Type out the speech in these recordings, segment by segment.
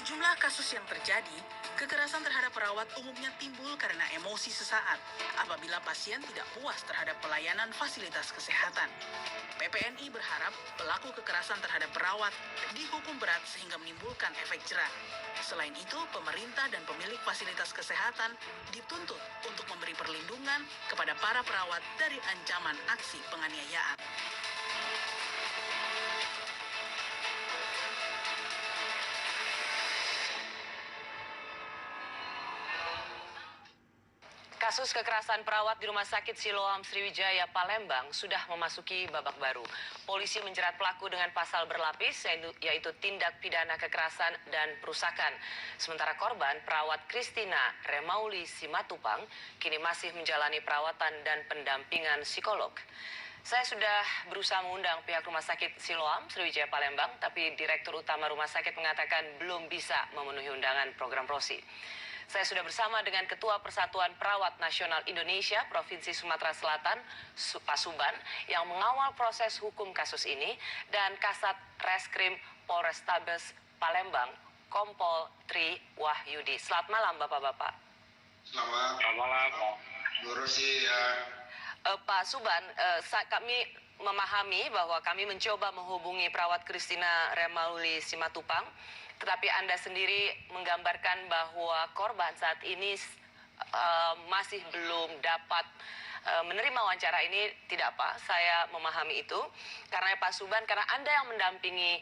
sejumlah kasus yang terjadi, kekerasan terhadap perawat umumnya timbul karena emosi sesaat apabila pasien tidak puas terhadap pelayanan fasilitas kesehatan. PPNI berharap pelaku kekerasan terhadap perawat dihukum berat sehingga menimbulkan efek jera. Selain itu, pemerintah dan pemilik fasilitas kesehatan dituntut untuk memberi perlindungan kepada para perawat dari ancaman aksi penganiayaan. Kasus kekerasan perawat di Rumah Sakit Siloam Sriwijaya Palembang sudah memasuki babak baru. Polisi menjerat pelaku dengan pasal berlapis, yaitu tindak pidana kekerasan dan perusakan. Sementara korban, perawat Christina Remauli Simatupang, kini masih menjalani perawatan dan pendampingan psikolog. Saya sudah berusaha mengundang pihak Rumah Sakit Siloam Sriwijaya Palembang, tapi Direktur Utama Rumah Sakit mengatakan belum bisa memenuhi undangan program prosi. Saya sudah bersama dengan Ketua Persatuan Perawat Nasional Indonesia Provinsi Sumatera Selatan, Pak Suban, yang mengawal proses hukum kasus ini, dan Kasat Reskrim Polrestabes Palembang, Kompol Tri Wahyudi. Selamat malam, Bapak-Bapak. Selamat malam, Pak. Bu Rosi, ya. Pak Suban, kami memahami bahwa kami mencoba menghubungi perawat Christina Remauli Simatupang, tetapi Anda sendiri menggambarkan bahwa korban saat ini masih belum dapat menerima wawancara ini. Tidak apa, saya memahami itu. Karena Pak Suban, karena Anda yang mendampingi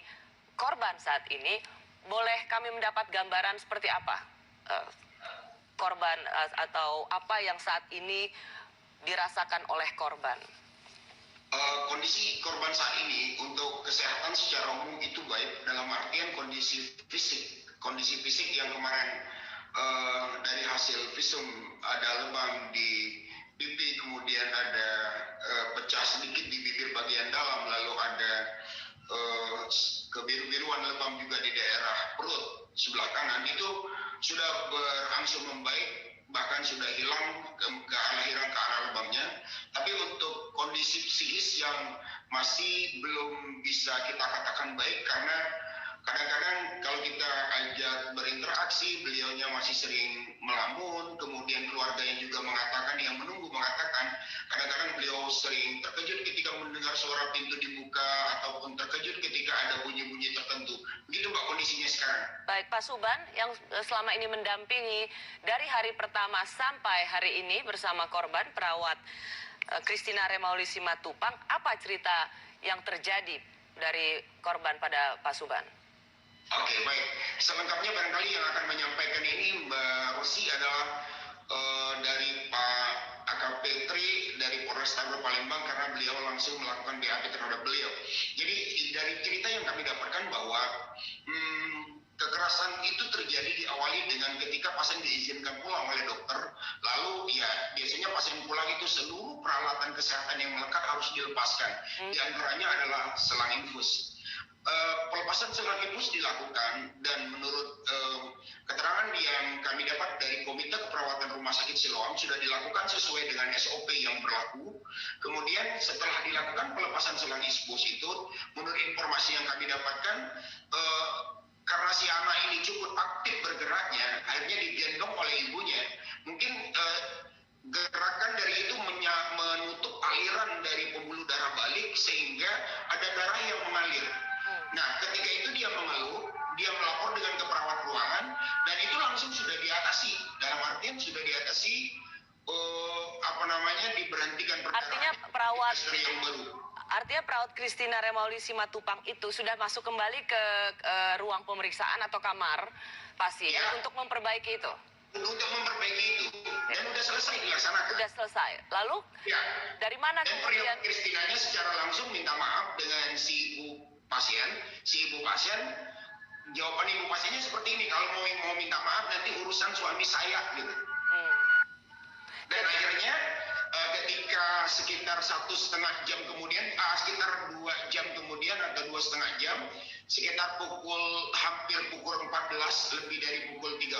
korban saat ini, boleh kami mendapat gambaran seperti apa korban atau apa yang saat ini dirasakan oleh korban? Kondisi korban saat ini untuk kesehatan secara umum itu baik, dalam artian kondisi fisik yang kemarin dari hasil visum ada lebam di pipi, kemudian ada pecah sedikit di bibir bagian dalam, lalu ada kebiru-biruan lebam juga di daerah perut sebelah kanan, itu sudah berangsur membaik, bahkan sudah hilang ke arah lebamnya. Tapi untuk kondisi psikis yang masih belum bisa kita katakan baik, karena kadang-kadang kalau kita ajak berinteraksi, beliaunya masih sering melamun, kemudian keluarganya juga mengatakan, yang menunggu mengatakan, kadang-kadang beliau sering terkejut ketika mendengar suara pintu dibuka, ataupun terkejut ketika ada bunyi-bunyi tertentu. Begitu Mbak kondisinya sekarang. Baik, Pak Suban, yang selama ini mendampingi dari hari pertama sampai hari ini bersama korban perawat Christina Remauli Simatupang, apa cerita yang terjadi dari korban pada Pak Suban? Oke, baik. Selengkapnya barangkali yang akan menyampaikan ini Mbak Rosi adalah dari Pak AKP Tri dari Polrestabes Palembang, karena beliau langsung melakukan BAP terhadap beliau. Jadi dari cerita yang kami dapatkan bahwa kekerasan itu terjadi diawali dengan ketika pasien diizinkan pulang oleh dokter, lalu ya biasanya pasien pulang itu seluruh peralatan kesehatan yang melekat harus dilepaskan. Di antaranya adalah selang infus. Pelepasan selang infus dilakukan, dan menurut keterangan yang kami dapat dari Komite Keperawatan Rumah Sakit Siloam sudah dilakukan sesuai dengan SOP yang berlaku. Kemudian setelah dilakukan pelepasan selang infus itu, menurut informasi yang kami dapatkan, karena si anak ini cukup aktif bergeraknya, akhirnya digendong oleh ibunya. Mungkin gerakan dari itu menutup aliran dari pembuluh darah balik sehingga ada darah yang mengalir. Nah, ketika itu dia mengeluh, dia melapor dengan ke perawat ruangan, dan itu langsung sudah diatasi. Dalam artian sudah diatasi, diberhentikan perkara. Artinya perawat yang baru. Artinya perawat Christina Remauli Simatupang itu sudah masuk kembali ke ruang pemeriksaan atau kamar pasien untuk memperbaiki itu? Untuk memperbaiki itu, dan sudah selesai dilaksanakan. Sudah selesai. Lalu dari mana dan kemudian? Dan Christinanya secara langsung minta maaf dengan si ibu pasien. Jawaban ibu pasiennya seperti ini, kalau mau minta maaf nanti urusan suami saya gitu. Dan akhirnya ketika sekitar 1,5 jam kemudian, sekitar 2 jam kemudian atau 2,5 jam, sekitar hampir pukul 14, lebih dari pukul 13,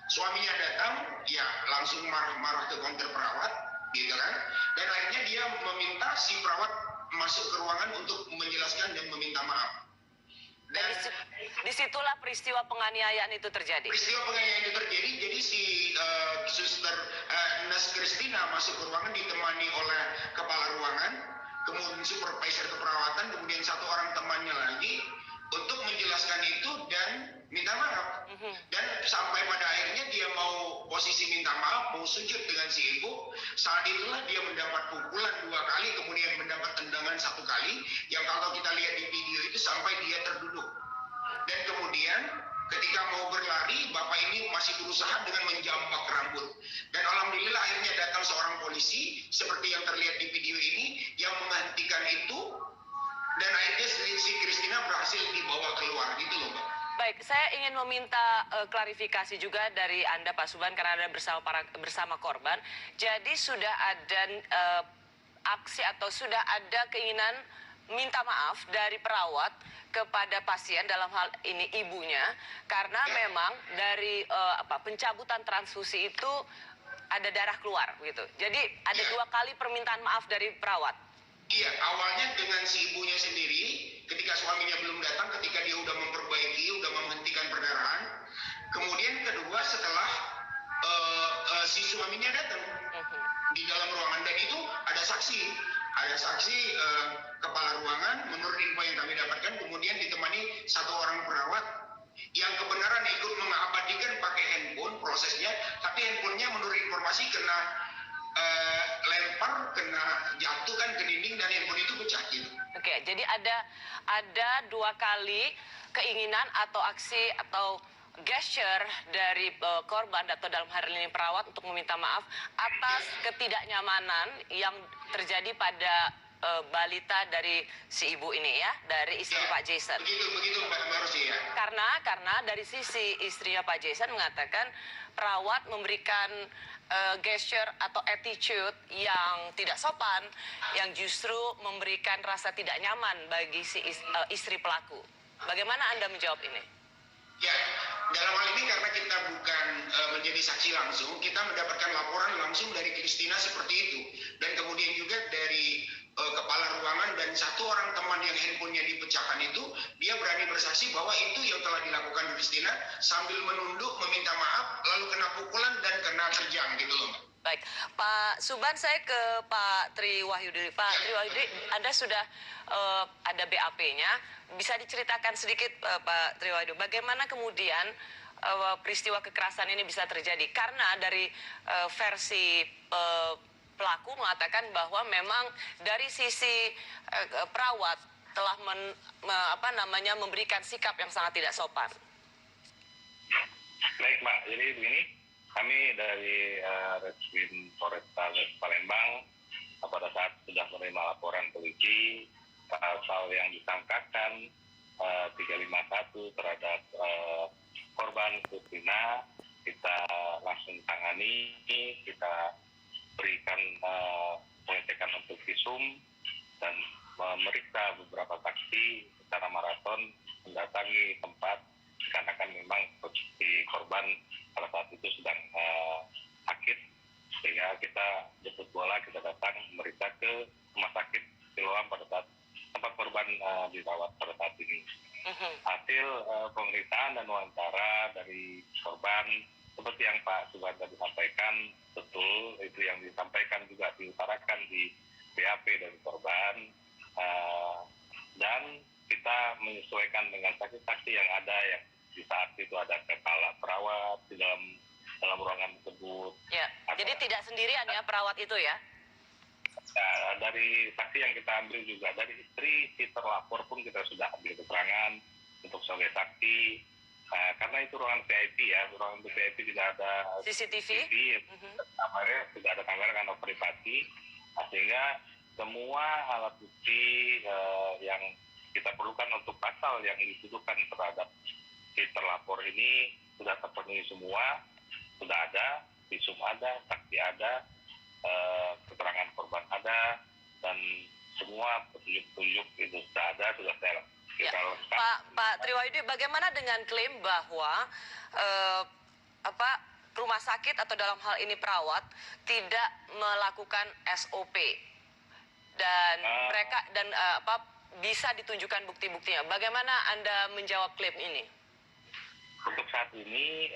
suaminya datang, ya langsung marah-marah ke counter perawat, gitu kan. Dan akhirnya dia meminta si perawat masuk ke ruangan untuk menjelaskan dan meminta maaf. Dan disitulah peristiwa penganiayaan itu terjadi? Peristiwa penganiayaan itu terjadi, jadi si Suster Nas Kristina masuk ke ruangan ditemani oleh kepala ruangan, kemudian supervisor keperawatan, kemudian satu orang temannya lagi untuk menjelaskan itu dan minta maaf. Dan sampai pada akhirnya dia mau posisi minta maaf, mau sujud dengan si ibu. Saat itulah dia mendapat pukulan 2 kali, kemudian mendapat tendangan 1 kali, yang kalau kita lihat di video itu sampai dia terduduk. Dan kemudian ketika mau berlari, bapak ini masih berusaha dengan menjambak rambut. Dan alhamdulillah akhirnya datang seorang polisi seperti yang terlihat di video ini yang menghentikan itu, dan akhirnya si Kristina berhasil dibawa keluar gitu loh, Mbak. Baik, saya ingin meminta klarifikasi juga dari Anda, Pak Suban, karena Anda bersama korban. Jadi sudah ada aksi atau sudah ada keinginan minta maaf dari perawat kepada pasien, dalam hal ini ibunya, karena memang dari pencabutan transfusi itu ada darah keluar gitu. Jadi ada 2 kali permintaan maaf dari perawat. Iya, awalnya dengan si ibunya sendiri, ketika suaminya belum datang, ketika dia udah memperbaiki, udah menghentikan perdarahan. Kemudian kedua setelah si suaminya datang di dalam ruangan, dan itu ada saksi kepala ruangan menurut info yang kami dapatkan, kemudian ditemani 1 orang perawat yang kebenaran ikut mengabadikan pakai handphone prosesnya, tapi handphonenya menurut informasi kena lempar, kena jatuh kan ke dinding dan handphone itu pecah gitu. Oke, jadi ada 2 kali keinginan atau aksi atau gesture dari korban atau dalam hal ini perawat untuk meminta maaf atas ketidaknyamanan yang terjadi pada balita dari si ibu ini ya, dari istri Pak Jason. Begitu Mbak Rosi ya. Karena dari sisi istrinya Pak Jason mengatakan perawat memberikan gesture atau attitude yang tidak sopan, yang justru memberikan rasa tidak nyaman bagi si istri pelaku. Bagaimana Anda menjawab ini? Ya, dalam hal ini karena kita bukan menjadi saksi langsung, kita mendapatkan laporan langsung dari Kristina seperti itu. Dan kemudian juga dari kepala ruangan dan 1 orang teman yang handphonenya dipecahkan itu, dia berani bersaksi bahwa itu yang telah dilakukan Kristina sambil menunduk, meminta maaf, lalu kena pukulan dan kena terjang gitu loh, Mbak. Baik, Pak Suban, saya ke Pak Tri Wahyudi. Pak Tri Wahyudi, Anda sudah ada BAP-nya. Bisa diceritakan sedikit, Pak Tri Wahyudi, bagaimana kemudian peristiwa kekerasan ini bisa terjadi? Karena dari versi pelaku mengatakan bahwa memang dari sisi perawat telah memberikan sikap yang sangat tidak sopan. Baik, Mbak. Jadi begini, kami dari Reskrim Polrestabes Palembang pada saat sudah menerima laporan polisi pasal yang disangkakan 351 terhadap korban Kristina, kita langsung tangani, kita berikan pengecekan untuk visum dan memeriksa beberapa saksi secara maraton, mendatangi tempat dikarenakan memang posisi korban pada saat itu sedang sakit, sehingga kita jemput bola, kita datang memeriksa ke rumah sakit Siloam pada saat tempat korban dirawat pada saat ini. Hasil pemeriksaan dan wawancara dari korban seperti yang Pak Suban tadi sampaikan, betul itu yang disampaikan juga diutarakan di BAP dari korban, dan kita menyesuaikan dengan saksi-saksi yang ada, yang di saat itu ada kepala perawat di dalam ruangan tersebut. Ya, jadi tidak sendirian ya perawat itu ya? Dari saksi yang kita ambil juga dari istri si terlapor pun kita sudah ambil keterangan untuk sebagai saksi. Karena itu ruangan VIP ya, ruangan VIP tidak ada CCTV, kamarnya tidak ada kamera karena privasi, sehingga semua alat bukti yang kita perlukan untuk pasal yang dituduhkan terhadap si terlapor ini sudah terpenuhi semua, sudah ada, visum ada, saksi ada, keterangan korban ada, dan semua petunjuk-petunjuk itu sudah ada, sudah saya ya. Pak Tri Wahyudi, bagaimana dengan klaim bahwa rumah sakit atau dalam hal ini perawat tidak melakukan SOP dan mereka bisa ditunjukkan bukti-buktinya? Bagaimana Anda menjawab klaim ini? saat ini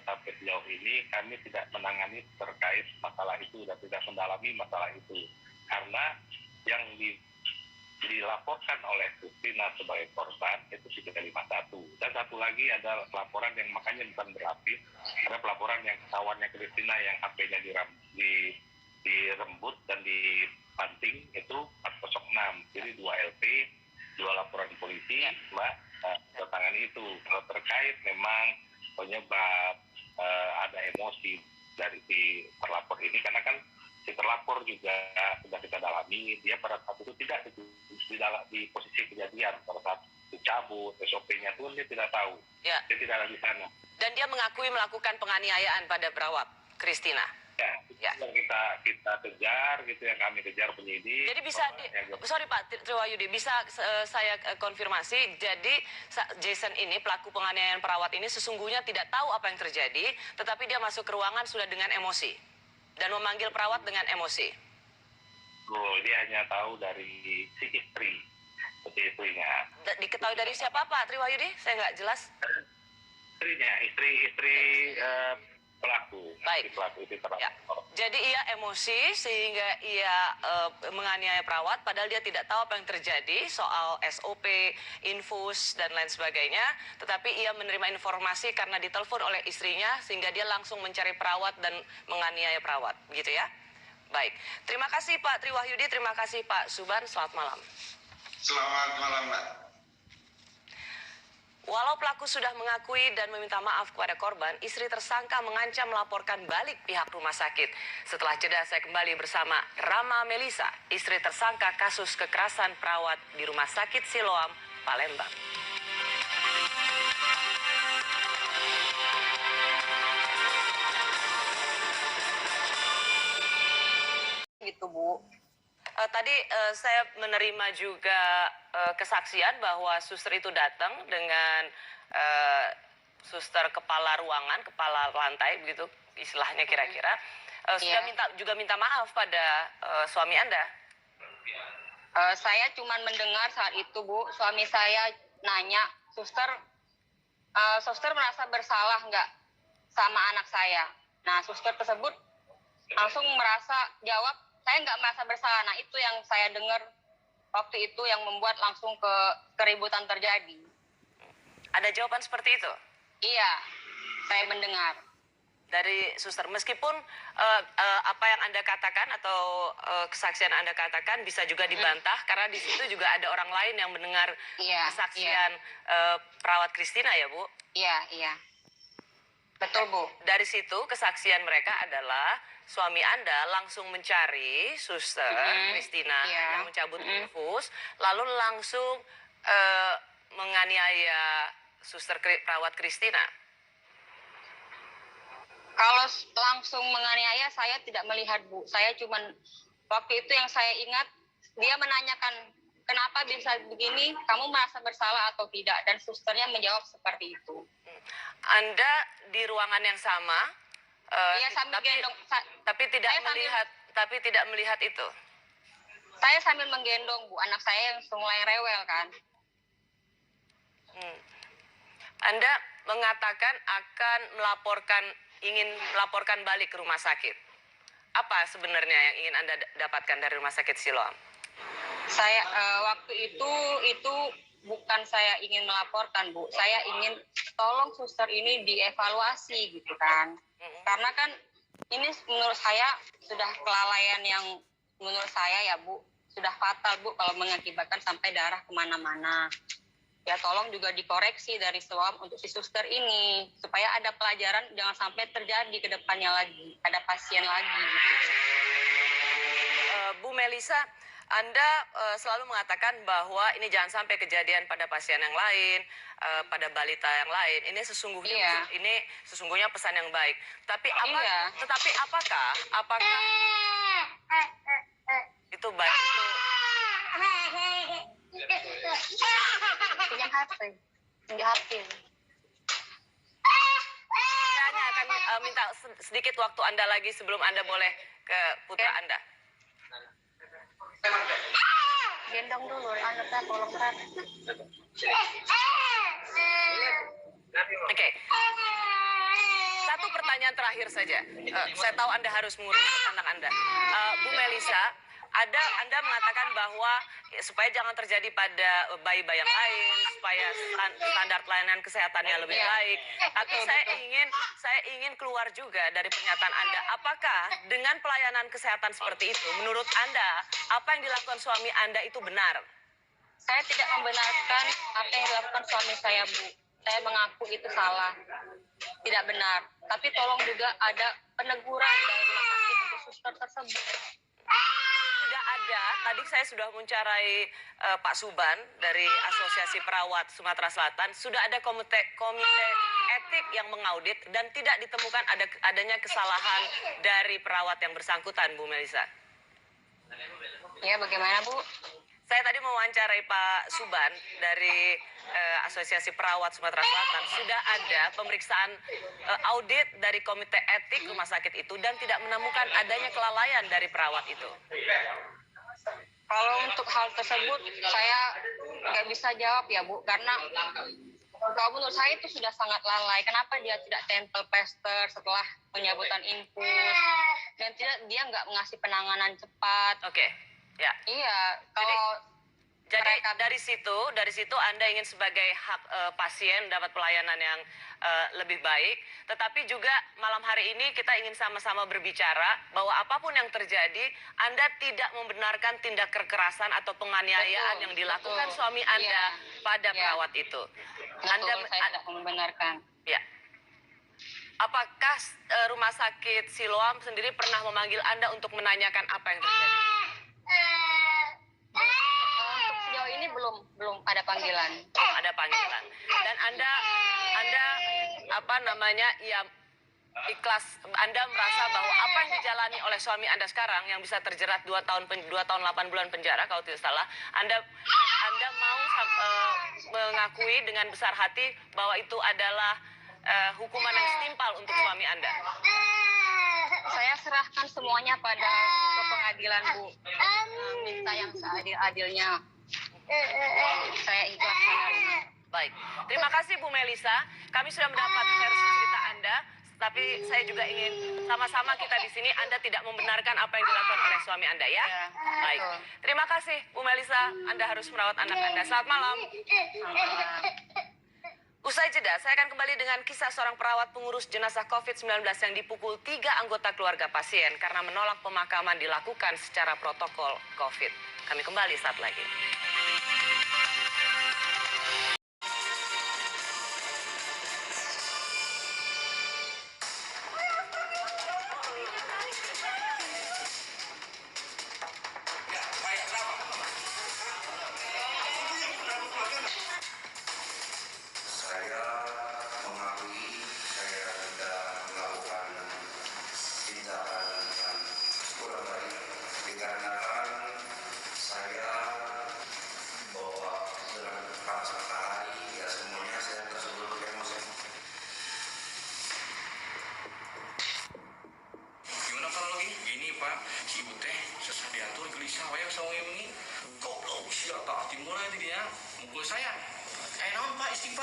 sampai sejauh ini kami tidak menangani terkait masalah itu dan tidak mendalami masalah itu karena yang dilaporkan oleh Kristina sebagai korban itu 351 dan satu lagi ada laporan yang makanya bukan berlapis, ada pelaporan yang kawannya Kristina yang HP-nya dirembut dan dipanting itu 406, jadi 2 LP, 2 laporan polisi, Mbak. Tangan itu kalau terkait memang penyebab ada emosi dari si terlapor ini karena kan si terlapor juga sudah kita dalami dia pada saat itu tidak di posisi kejadian pada saat dicabut SOP-nya pun dia tidak tahu dia tidak ada di sana dan dia mengakui melakukan penganiayaan pada perawat Kristina. Yang kita kejar gitu yang kami kejar penyidik. Jadi bisa sorry Pak Triwahyudi, bisa saya konfirmasi. Jadi Jason ini pelaku penganiayaan perawat ini sesungguhnya tidak tahu apa yang terjadi, tetapi dia masuk ke ruangan sudah dengan emosi dan memanggil perawat dengan emosi. Oh, dia hanya tahu dari si istrinya. Diketahui dari siapa Pak Triwahyudi? Saya nggak jelas. Istri pelaku. Baik. Pelaku itu ya. Jadi ia emosi sehingga ia menganiaya perawat padahal dia tidak tahu apa yang terjadi soal SOP, infus dan lain sebagainya, tetapi ia menerima informasi karena ditelepon oleh istrinya sehingga dia langsung mencari perawat dan menganiaya perawat, gitu ya. Baik. Terima kasih Pak Triwahyudi, terima kasih Pak Suban, selamat malam. Selamat malam, Mbak. Walau pelaku sudah mengakui dan meminta maaf kepada korban, istri tersangka mengancam melaporkan balik pihak rumah sakit. Setelah jeda saya kembali bersama Rama Melisa, istri tersangka kasus kekerasan perawat di Rumah Sakit Siloam, Palembang. Gitu Bu. Tadi saya menerima juga kesaksian bahwa suster itu datang dengan suster kepala ruangan, kepala lantai begitu istilahnya kira-kira. Sudah minta maaf pada suami Anda. Saya cuma mendengar saat itu Bu, suami saya nanya, suster merasa bersalah nggak sama anak saya? Nah suster tersebut langsung merasa jawab, saya nggak merasa bersalah. Nah itu yang saya dengar waktu itu yang membuat langsung keributan terjadi. Ada jawaban seperti itu? Iya, saya mendengar. Dari suster, meskipun apa yang Anda katakan atau kesaksian Anda katakan bisa juga dibantah karena di situ juga ada orang lain yang mendengar kesaksian perawat Kristina ya Bu? Iya. Betul Bu. Dari situ kesaksian mereka adalah suami Anda langsung mencari suster Kristina yang mencabut infus, lalu langsung menganiaya suster perawat Kristina. Kalau langsung menganiaya saya tidak melihat Bu. Saya cuman waktu itu yang saya ingat dia menanyakan kenapa bisa begini, kamu merasa bersalah atau tidak, dan susternya menjawab seperti itu. Anda di ruangan yang sama, tapi tidak melihat itu. Saya sambil menggendong Bu, anak saya yang mulai rewel kan. Anda mengatakan akan ingin melaporkan balik ke rumah sakit. Apa sebenarnya yang ingin Anda dapatkan dari rumah sakit Siloam? Saya waktu itu bukan saya ingin melaporkan Bu, saya ingin tolong suster ini dievaluasi gitu kan. Karena kan ini menurut saya sudah kelalaian yang menurut saya ya Bu, sudah fatal Bu kalau mengakibatkan sampai darah kemana-mana. Ya tolong juga dikoreksi dari Siloam untuk si suster ini supaya ada pelajaran, jangan sampai terjadi ke depannya lagi, ada pasien lagi gitu. Bu Melisa, Anda selalu mengatakan bahwa ini jangan sampai kejadian pada pasien yang lain, pada balita yang lain. Ini sesungguhnya pesan yang baik. Tapi apakah itu baik itu? Pinjam HP. Saya hanya akan minta sedikit waktu Anda lagi sebelum Anda boleh ke putra Anda. Gendong dulu, anaknya tolong kan. Oke. Satu pertanyaan terakhir saja. Saya tahu Anda harus mengurus anak Anda. Bu Melisa, Anda mengatakan bahwa supaya jangan terjadi pada bayi-bayi yang lain, supaya standar pelayanan kesehatannya lebih baik. Tapi saya ingin keluar juga dari pernyataan Anda. Apakah dengan pelayanan kesehatan seperti itu, menurut Anda, apa yang dilakukan suami Anda itu benar? Saya tidak membenarkan apa yang dilakukan suami saya, Bu. Saya mengaku itu salah, tidak benar. Tapi tolong juga ada peneguran dari rumah sakit untuk suster tersebut. Sudah ada, tadi saya sudah mewawancarai Pak Suban dari Asosiasi Perawat Sumatera Selatan. Sudah ada komite etik yang mengaudit dan tidak ditemukan adanya kesalahan dari perawat yang bersangkutan, Bu Melisa. Ya, bagaimana, Bu? Saya tadi mewawancarai Pak Suban dari Asosiasi Perawat Sumatera Selatan. Sudah ada pemeriksaan audit dari komite etik rumah sakit itu dan tidak menemukan adanya kelalaian dari perawat itu. Kalau untuk hal tersebut, saya nggak bisa jawab ya, Bu. Karena kalau menurut saya itu sudah sangat lalai. Kenapa dia tidak tempel plaster setelah penyabutan infus? Dan dia nggak mengasih penanganan cepat. Oke. Ya. Iya, kalau Jadi dari situ Anda ingin sebagai hak pasien dapat pelayanan yang lebih baik, tetapi juga malam hari ini kita ingin sama-sama berbicara bahwa apapun yang terjadi, Anda tidak membenarkan tindak kekerasan atau penganiayaan yang dilakukan suami Anda pada perawat itu. saya tidak membenarkan. Ya. Apakah rumah sakit Siloam sendiri pernah memanggil Anda untuk menanyakan apa yang terjadi? Untuk sejauh ini belum ada panggilan. Belum ada panggilan. Dan Anda ikhlas, Anda merasa bahwa apa yang dijalani oleh suami Anda sekarang yang bisa terjerat 2 tahun 8 bulan penjara kalau tidak salah, Anda mau mengakui dengan besar hati bahwa itu adalah hukuman yang setimpal untuk suami Anda? Saya serahkan semuanya pada pengadilan, Bu. Minta yang seadil-adilnya. Saya ikhlas menerima. Baik, terima kasih Bu Melisa. Kami sudah mendapat versi cerita Anda, tapi saya juga ingin sama-sama kita di sini Anda tidak membenarkan apa yang dilakukan oleh suami Anda ya. Baik, terima kasih Bu Melisa. Anda harus merawat anak Anda. Selamat malam. Usai jeda, saya akan kembali dengan kisah seorang perawat pengurus jenazah COVID-19 yang dipukul 3 anggota keluarga pasien karena menolak pemakaman dilakukan secara protokol COVID. Kami kembali saat lagi.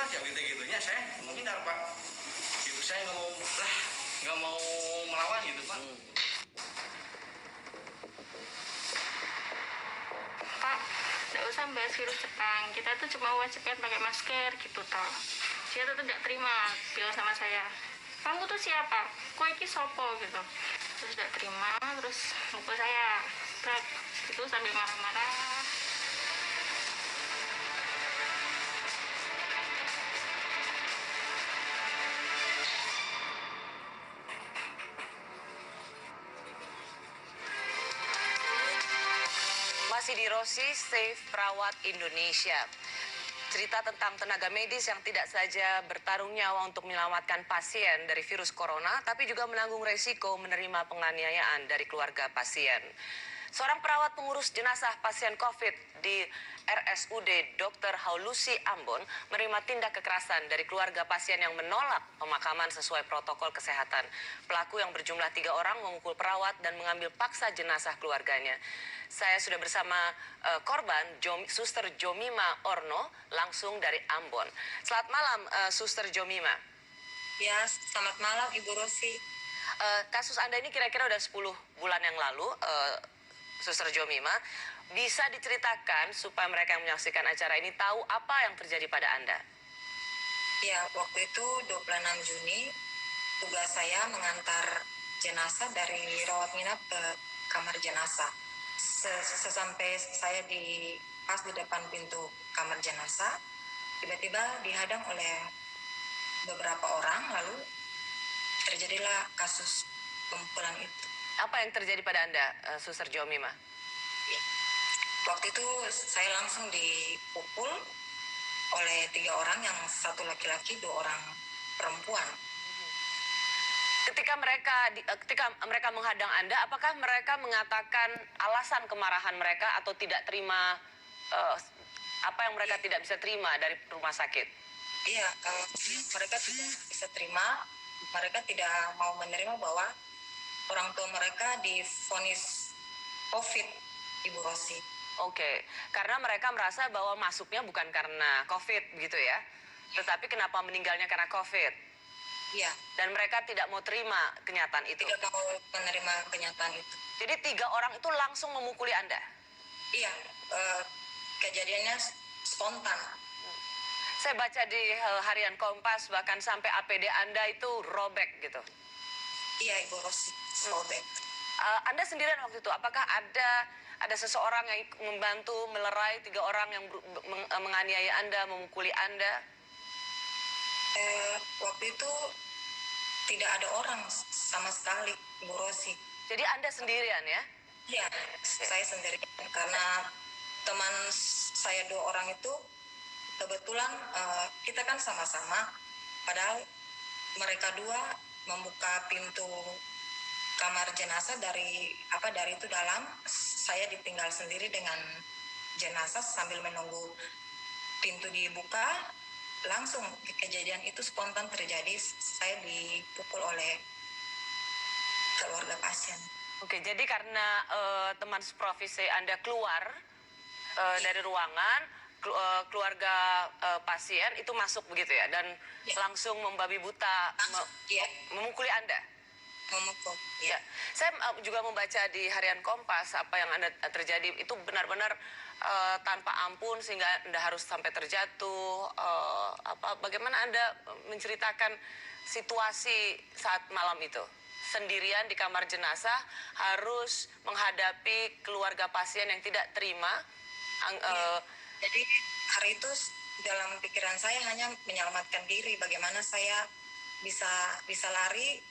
Gitu-gitunya saya menghindar, Pak. Itu saya nggak mau melawan gitu, Pak. Pak, nggak usah bahas virus Jepang. Kita tuh cuma wajib kan pakai masker gitu toh. Dia tuh nggak terima bilang sama saya. Kamu tuh siapa? Kok iki sopo gitu. Terus nggak terima, terus mukul saya. Berat. Itu sambil marah-marah. Masih di Rosi Safe Perawat Indonesia. Cerita tentang tenaga medis yang tidak saja bertarung nyawa untuk menyelamatkan pasien dari virus corona, tapi juga menanggung resiko menerima penganiayaan dari keluarga pasien. Seorang perawat pengurus jenazah pasien COVID di RSUD Dr. Haulusi Ambon menerima tindak kekerasan dari keluarga pasien yang menolak pemakaman sesuai protokol kesehatan. Pelaku yang berjumlah 3 orang memukul perawat dan mengambil paksa jenazah keluarganya. Saya sudah bersama korban, Suster Jomima Orno, langsung dari Ambon. Selamat malam, Suster Jomima. Ya, selamat malam Ibu Rosi. Kasus Anda ini kira-kira udah 10 bulan yang lalu, Suster Jomima. Bisa diceritakan supaya mereka yang menyaksikan acara ini tahu apa yang terjadi pada Anda? Ya, waktu itu 26 Juni, tugas saya mengantar jenazah dari rawat inap ke kamar jenazah. Sesampai saya pas di depan pintu kamar jenazah, tiba-tiba dihadang oleh beberapa orang, lalu terjadilah kasus pemukulan itu. Apa yang terjadi pada Anda, Suster Jomima? Waktu itu saya langsung dipukul oleh 3 orang, yang 1 laki-laki, 2 orang perempuan. Ketika mereka menghadang Anda, apakah mereka mengatakan alasan kemarahan mereka atau tidak terima apa yang mereka tidak bisa terima dari rumah sakit? Iya, mereka tidak bisa terima. Mereka tidak mau menerima bahwa orang tua mereka divonis COVID, Ibu Rosi. Oke, karena mereka merasa bahwa masuknya bukan karena COVID gitu ya, tetapi kenapa meninggalnya karena COVID? Iya. Dan mereka tidak mau terima kenyataan itu. Tidak mau menerima kenyataan itu. Jadi 3 orang itu langsung memukuli Anda? Iya, kejadiannya spontan. Saya baca di harian Kompas bahkan sampai APD Anda itu robek gitu. Iya, Ibu Rosi, robek. Anda sendirian waktu itu, apakah ada seseorang yang membantu melerai 3 orang yang menganiaya Anda, memukuli Anda? Waktu itu tidak ada orang sama sekali, Ibu Rosi. Jadi Anda sendirian ya? Iya, saya sendirian karena teman saya 2 orang itu kebetulan kita kan sama-sama, padahal mereka 2 membuka pintu kamar jenazah dari itu dalam. Saya ditinggal sendiri dengan jenazah sambil menunggu pintu dibuka. Langsung kejadian itu spontan terjadi. Saya dipukul oleh keluarga pasien. Oke, jadi karena teman seprofesi Anda keluar dari ruangan, keluarga pasien itu masuk begitu ya, dan langsung membabi buta memukuli Anda. Memukul. Ya, saya juga membaca di harian Kompas apa yang Anda terjadi itu benar-benar tanpa ampun sehingga Anda harus sampai terjatuh. Bagaimana Anda menceritakan situasi saat malam itu? Sendirian di kamar jenazah harus menghadapi keluarga pasien yang tidak terima. Jadi hari itu dalam pikiran saya hanya menyelamatkan diri. Bagaimana saya bisa lari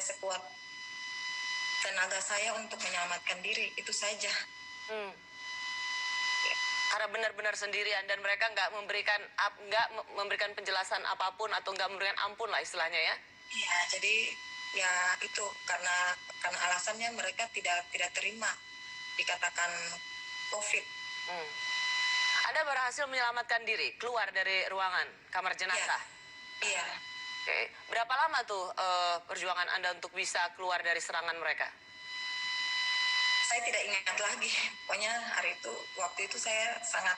sekuat tenaga saya untuk menyelamatkan diri, itu saja. Karena benar-benar sendirian dan mereka nggak memberikan penjelasan apapun atau nggak memberikan ampun lah istilahnya ya? Iya, jadi ya itu karena alasannya mereka tidak terima dikatakan COVID. Anda berhasil menyelamatkan diri keluar dari ruangan kamar jenazah? Iya. Oke. Berapa lama tuh perjuangan Anda untuk bisa keluar dari serangan mereka? Saya tidak ingat lagi. Pokoknya waktu itu saya sangat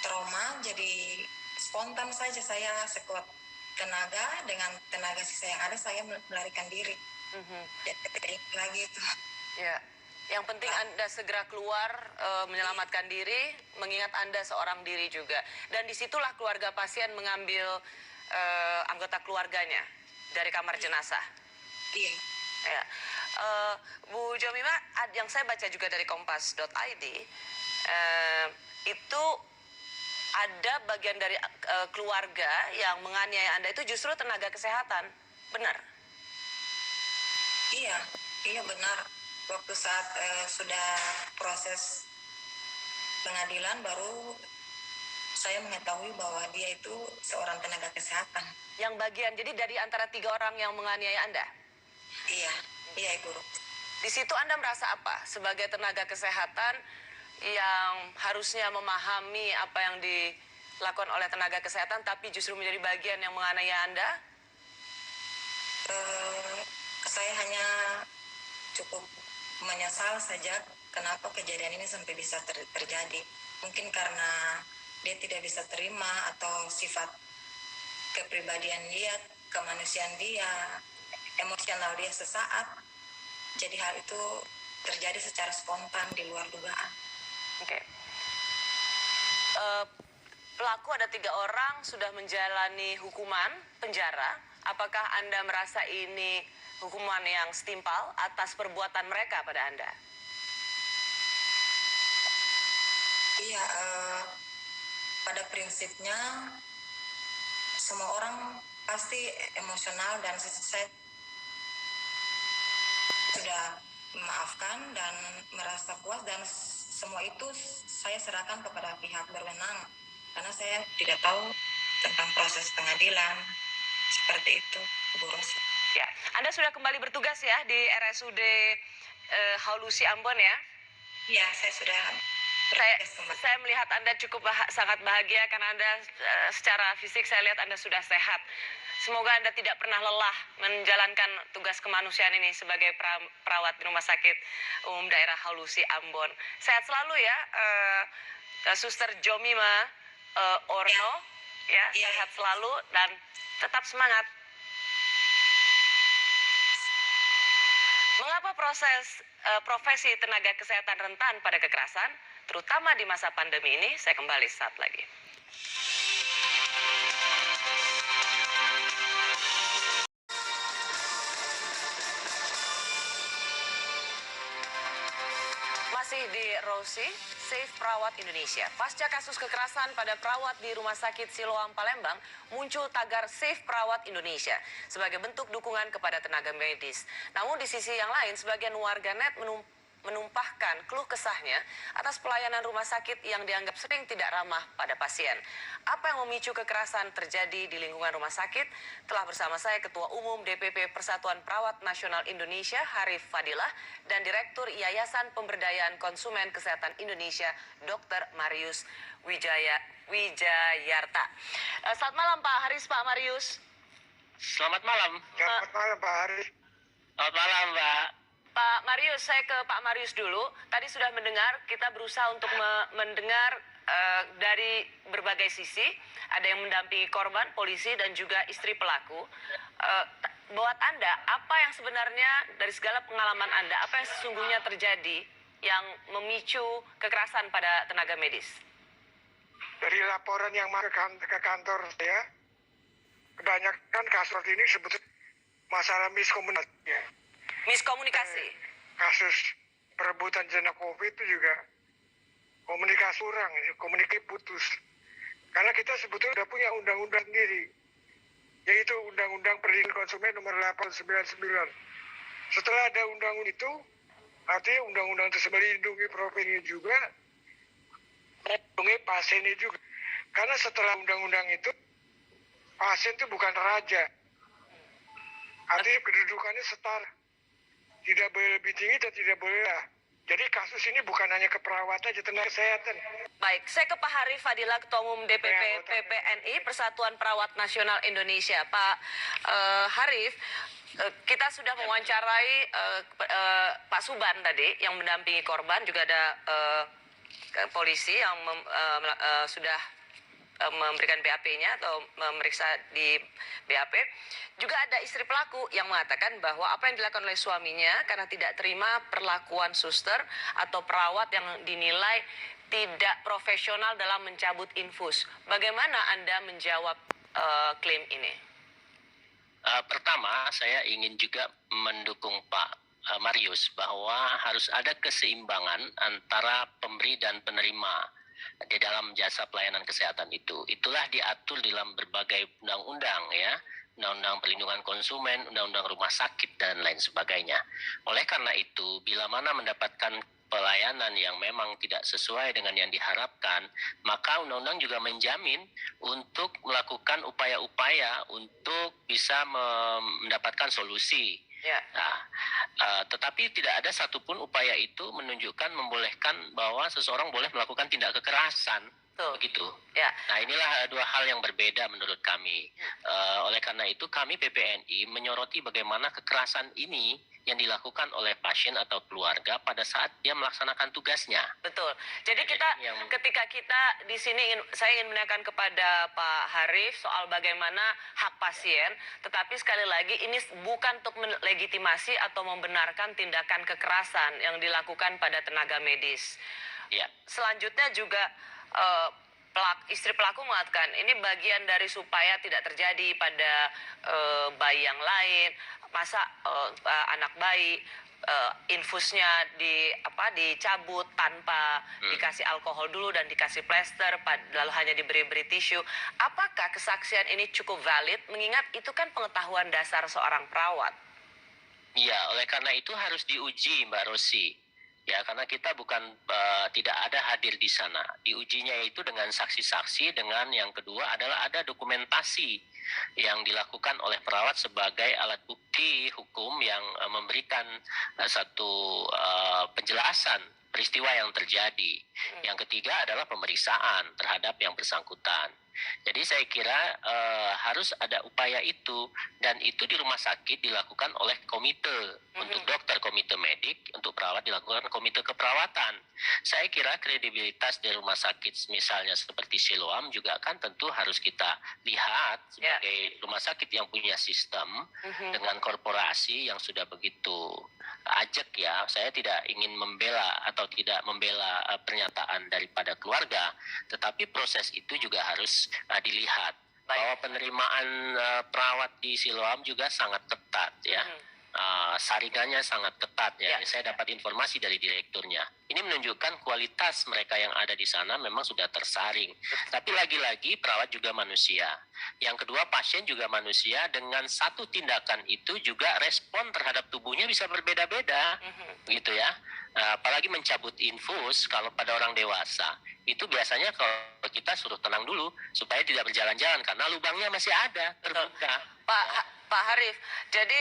trauma, jadi spontan saja saya sekuat tenaga, dengan tenaga sisa yang ada saya melarikan diri. Tidak ingat lagi itu. Ya. Yang penting Anda segera keluar, menyelamatkan diri, mengingat Anda seorang diri juga. Dan disitulah keluarga pasien mengambil anggota keluarganya dari kamar jenazah. Iya. Ya. Bu Jomima, yang saya baca juga dari kompas.id, itu ada bagian dari keluarga yang menganiaya Anda itu justru tenaga kesehatan. Benar? Iya benar. Waktu saat sudah proses pengadilan baru saya mengetahui bahwa dia itu seorang tenaga kesehatan. Yang bagian, jadi dari antara 3 orang yang menganiaya Anda? Iya Ibu. Di situ Anda merasa apa sebagai tenaga kesehatan yang harusnya memahami apa yang dilakukan oleh tenaga kesehatan tapi justru menjadi bagian yang menganiaya Anda? Saya hanya cukup menyesal saja kenapa kejadian ini sampai bisa terjadi. Mungkin karena dia tidak bisa terima atau sifat kepribadian dia, kemanusiaan dia, emosional dia sesaat. Jadi hal itu terjadi secara spontan di luar dugaan. Oke. Pelaku ada 3 orang sudah menjalani hukuman penjara. Apakah Anda merasa ini hukuman yang setimpal atas perbuatan mereka pada Anda? Iya, pada prinsipnya semua orang pasti emosional dan saya sudah memaafkan dan merasa puas dan semua itu saya serahkan kepada pihak berwenang karena saya tidak tahu tentang proses pengadilan seperti itu, Bu Rosi. Ya, Anda sudah kembali bertugas ya di RSUD Haulusi Ambon ya? Iya, saya sudah. Saya melihat Anda cukup sangat bahagia karena Anda secara fisik saya lihat Anda sudah sehat. Semoga Anda tidak pernah lelah menjalankan tugas kemanusiaan ini sebagai perawat di Rumah Sakit Umum Daerah Haulusi Ambon. Sehat selalu ya, Suster Jomima Orno, ya, sehat selalu dan tetap semangat. Mengapa profesi tenaga kesehatan rentan pada kekerasan, terutama di masa pandemi ini? Saya kembali saat lagi. Masih di Rosi, Save Perawat Indonesia. Pasca kasus kekerasan pada perawat di Rumah Sakit Siloam Palembang, muncul tagar Save Perawat Indonesia sebagai bentuk dukungan kepada tenaga medis. Namun di sisi yang lain, sebagian warganet menumpahkan keluh kesahnya atas pelayanan rumah sakit yang dianggap sering tidak ramah pada pasien. Apa yang memicu kekerasan terjadi di lingkungan rumah sakit? Telah bersama saya Ketua Umum DPP Persatuan Perawat Nasional Indonesia Harif Fadilah dan Direktur Yayasan Pemberdayaan Konsumen Kesehatan Indonesia Dr. Marius Wijayarta. Selamat malam Pak Haris, Pak Marius. Selamat malam. Selamat malam Pak Haris. Selamat malam Mbak. Pak Marius, saya ke Pak Marius dulu. Tadi sudah mendengar, kita berusaha untuk mendengar dari berbagai sisi. Ada yang mendampingi korban, polisi, dan juga istri pelaku. Buat Anda, apa yang sebenarnya dari segala pengalaman Anda, apa yang sesungguhnya terjadi yang memicu kekerasan pada tenaga medis? Dari laporan yang masuk ke kantor saya, kebanyakan kasus ini sebetulnya masalah miskomunikasi. Ya. Miskomunikasi? Kasus perebutan jenazah COVID itu juga komunikasi kurang, komunikasi putus. Karena kita sebetulnya sudah punya undang-undang sendiri, yaitu Undang-Undang Perlindungan Konsumen nomor 899. Setelah ada undang-undang itu, artinya undang-undang itu melindungi profilnya juga, melindungi pasiennya juga. Karena setelah undang-undang itu, pasien itu bukan raja. Artinya kedudukannya setara. Tidak boleh lebih tinggi dan tidak boleh lah. Jadi kasus ini bukan hanya keperawatan, aja tenaga kesehatan. Baik, saya ke Pak Harif Fadilah, Ketua Umum DPP PPNI, Persatuan Perawat Nasional Indonesia. Pak Harif, kita sudah mewawancarai Pak Suban tadi yang mendampingi korban, juga ada polisi yang sudah memberikan BAP-nya atau memeriksa di BAP. Juga ada istri pelaku yang mengatakan bahwa apa yang dilakukan oleh suaminya karena tidak terima perlakuan suster atau perawat yang dinilai tidak profesional dalam mencabut infus. Bagaimana Anda menjawab klaim ini? Pertama, saya ingin juga mendukung Pak Marius bahwa harus ada keseimbangan antara pemberi dan penerima di dalam jasa pelayanan kesehatan itu. Itulah diatur dalam berbagai undang-undang ya, undang-undang perlindungan konsumen, undang-undang rumah sakit dan lain sebagainya. Oleh karena itu, bila mana mendapatkan pelayanan yang memang tidak sesuai dengan yang diharapkan, maka undang-undang juga menjamin untuk melakukan upaya-upaya untuk bisa mendapatkan solusi. Ya. Nah, tetapi tidak ada satupun upaya itu menunjukkan membolehkan bahwa seseorang boleh melakukan tindak kekerasan. Begitu. Ya. Nah, inilah dua hal yang berbeda menurut kami. Oleh karena itu kami PPNI menyoroti bagaimana kekerasan ini yang dilakukan oleh pasien atau keluarga pada saat dia melaksanakan tugasnya. Betul. Jadi ketika kita di sini saya ingin menanyakan kepada Pak Harif soal bagaimana hak pasien, tetapi sekali lagi ini bukan untuk melegitimasi atau membenarkan tindakan kekerasan yang dilakukan pada tenaga medis. Ya. Selanjutnya juga istri pelaku mengatakan ini bagian dari supaya tidak terjadi pada bayi yang lain. Masa anak bayi infusnya dicabut tanpa dikasih alkohol dulu dan dikasih plester, lalu hanya diberi tisu. Apakah kesaksian ini cukup valid mengingat itu kan pengetahuan dasar seorang perawat? Iya, oleh karena itu harus diuji, Mbak Rosi. Ya, karena kita bukan tidak ada hadir di sana. Diujinya itu dengan saksi-saksi, dengan yang kedua adalah ada dokumentasi yang dilakukan oleh perawat sebagai alat bukti hukum yang memberikan satu penjelasan peristiwa yang terjadi. Yang ketiga adalah pemeriksaan terhadap yang bersangkutan. Jadi saya kira harus ada upaya itu, dan itu di rumah sakit dilakukan oleh komite untuk dokter, komite medik, untuk perawat dilakukan komite keperawatan. Saya kira kredibilitas dari rumah sakit misalnya seperti Siloam juga kan tentu harus kita lihat sebagai rumah sakit yang punya sistem dengan korporasi yang sudah begitu ajak ya. Saya tidak ingin membela atau tidak membela pernyataan daripada keluarga, tetapi proses itu juga harus dilihat. Bahwa penerimaan perawat di Siloam juga sangat ketat ya. Saringannya sangat ketat ya. Saya dapat informasi dari direkturnya. Ini menunjukkan kualitas mereka yang ada di sana memang sudah tersaring. Tapi lagi-lagi perawat juga manusia. Yang kedua, pasien juga manusia. Dengan satu tindakan itu juga respon terhadap tubuhnya bisa berbeda-beda, gitu ya. Apalagi mencabut infus kalau pada orang dewasa itu biasanya kalau kita suruh tenang dulu supaya tidak berjalan-jalan karena lubangnya masih ada terbuka. Pak Harif, jadi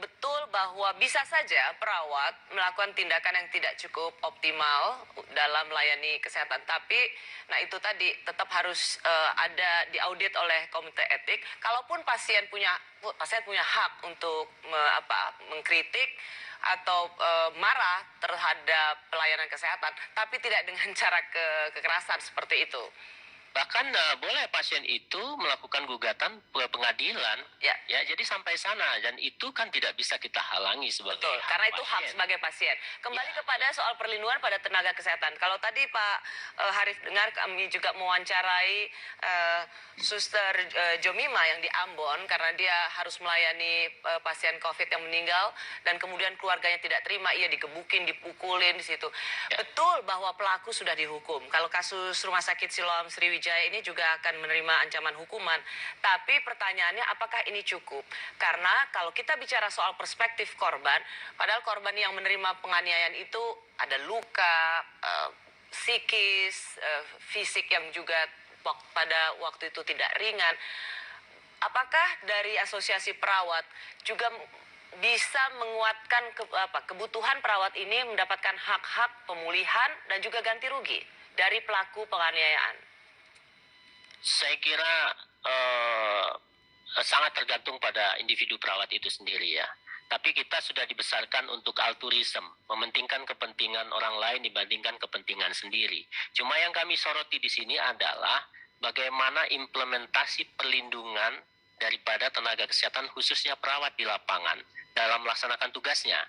betul bahwa bisa saja perawat melakukan tindakan yang tidak cukup optimal dalam melayani kesehatan, tapi nah itu tadi tetap harus ada diaudit oleh komite etik. Kalaupun pasien punya hak untuk mengkritik atau marah terhadap pelayanan kesehatan, tapi tidak dengan cara kekerasan seperti itu. Bahkan boleh pasien itu melakukan gugatan ke pengadilan, ya, jadi sampai sana, dan itu kan tidak bisa kita halangi sebagai karena itu hak sebagai pasien. Kembali kepada soal perlindungan pada tenaga kesehatan. Kalau tadi Pak Harif dengar, kami juga mewawancarai Suster Jomima yang di Ambon karena dia harus melayani pasien COVID yang meninggal dan kemudian keluarganya tidak terima, ia digebukin, dipukulin di situ. Betul bahwa pelaku sudah dihukum. Kalau kasus Rumah Sakit Siloam Sriwijaya ini juga akan menerima ancaman hukuman. Tapi pertanyaannya apakah ini cukup? Karena kalau kita bicara soal perspektif korban, padahal korban yang menerima penganiayaan itu ada luka, psikis, fisik yang juga pada waktu itu tidak ringan. Apakah dari asosiasi perawat juga bisa menguatkan kebutuhan perawat ini mendapatkan hak-hak pemulihan dan juga ganti rugi dari pelaku penganiayaan? Saya kira sangat tergantung pada individu perawat itu sendiri ya. Tapi kita sudah dibesarkan untuk altruism, mementingkan kepentingan orang lain dibandingkan kepentingan sendiri. Cuma yang kami soroti di sini adalah bagaimana implementasi perlindungan daripada tenaga kesehatan khususnya perawat di lapangan dalam melaksanakan tugasnya.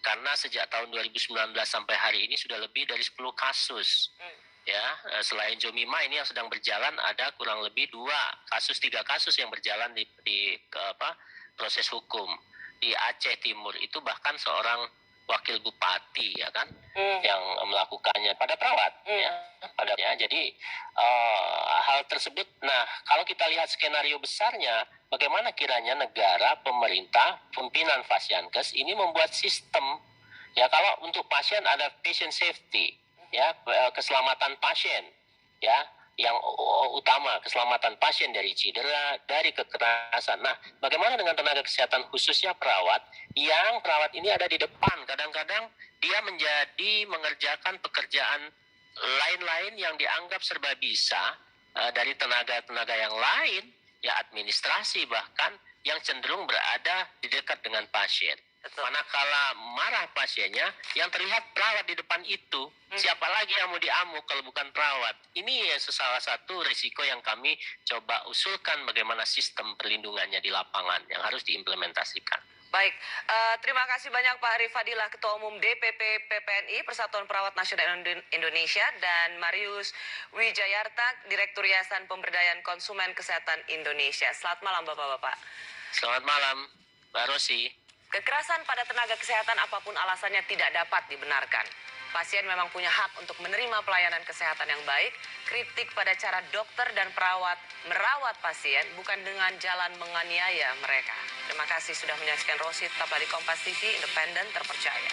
Karena sejak tahun 2019 sampai hari ini sudah lebih dari 10 kasus. Ya, selain Jomima ini yang sedang berjalan ada kurang lebih 3 kasus yang berjalan di proses hukum. Di Aceh Timur itu bahkan seorang wakil bupati ya kan yang melakukannya pada perawat ya. Jadi hal tersebut, nah kalau kita lihat skenario besarnya, bagaimana kiranya negara, pemerintah, pimpinan Fasiankes ini membuat sistem ya, kalau untuk pasien ada patient safety ya, keselamatan pasien ya, yang utama, keselamatan pasien dari cedera, dari kekerasan. Nah, bagaimana dengan tenaga kesehatan khususnya perawat, yang perawat ini ada di depan, kadang-kadang dia mengerjakan pekerjaan lain-lain yang dianggap serba bisa dari tenaga-tenaga yang lain, ya administrasi bahkan, yang cenderung berada di dekat dengan pasien. Manakala marah pasiennya, yang terlihat perawat di depan itu, siapa lagi yang mau diamuk kalau bukan perawat? Ini salah satu risiko yang kami coba usulkan, bagaimana sistem perlindungannya di lapangan yang harus diimplementasikan. Baik, terima kasih banyak Pak Arif Fadilah, Ketua Umum DPP PPNI, Persatuan Perawat Nasional Indonesia, dan Marius Wijayarta, Direktur Yayasan Pemberdayaan Konsumen Kesehatan Indonesia. Selamat malam Bapak-Bapak. Selamat malam, Mbak Rosi. Kekerasan pada tenaga kesehatan apapun alasannya tidak dapat dibenarkan. Pasien memang punya hak untuk menerima pelayanan kesehatan yang baik. Kritik pada cara dokter dan perawat merawat pasien bukan dengan jalan menganiaya mereka. Terima kasih sudah menyaksikan Rosi, tetaplah di Kompas TV, independen, terpercaya.